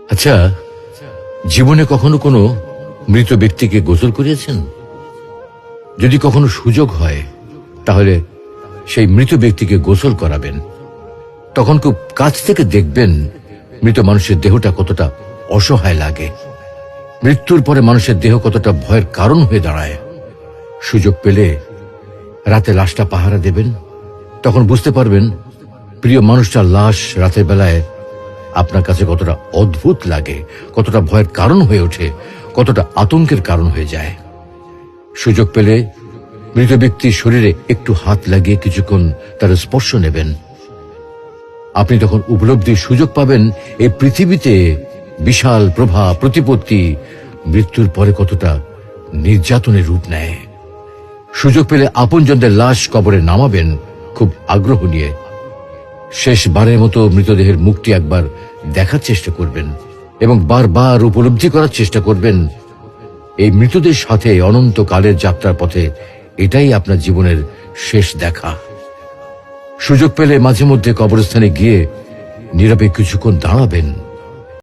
আচ্ছা, জীবনে কখনো কোনো মৃত ব্যক্তিকে গোসল করিয়েছেন? যদি কখনো সুযোগ হয় তাহলে সেই মৃত ব্যক্তিকে গোসল করাবেন। তখন খুব কাছ থেকে দেখবেন মৃত মানুষের দেহটা কতটা অসহায় লাগে, মৃত্যুর পরে মানুষের দেহ কতটা ভয়ের কারণ হয়ে দাঁড়ায়। সুযোগ পেলে রাতে লাশটা পাহারা দেবেন, তখন বুঝতে পারবেন প্রিয় মানুষটার লাশ রাতের বেলায় আপনার কাছে কতটা অদ্ভুত লাগে, কতটা ভয়ের কারণ হয়ে ওঠে, কতটা আতঙ্কের কারণ হয়ে যায়। সুযোগ পেলে মৃত ব্যক্তির শরীরে একটু হাত লাগিয়ে কিছুক্ষণ তার স্পর্শ নেবেন। আপনি তখন উপলব্ধির সুযোগ পাবেন এই পৃথিবীতে বিশাল প্রভাব প্রতিপত্তি মৃত্যুর পরে কতটা নির্যাতনের রূপ নেয়। সুযোগ পেলে আপনজনদের লাশ কবরে নামাবেন খুব আগ্রহ নিয়ে। শেষবারের মতো মৃতদেহের মুখটি একবার দেখার চেষ্টা করবেন এবং বারবার উপলব্ধি করার চেষ্টা করবেন এই মৃতদের সাথে অনন্তকালের যাত্রার পথে এটাই আপনার জীবনের শেষ দেখা। সুযোগ পেলে মাঝে মধ্যে কবরস্থানে গিয়ে নীরবে কিছুক্ষণ দাঁড়াবেন।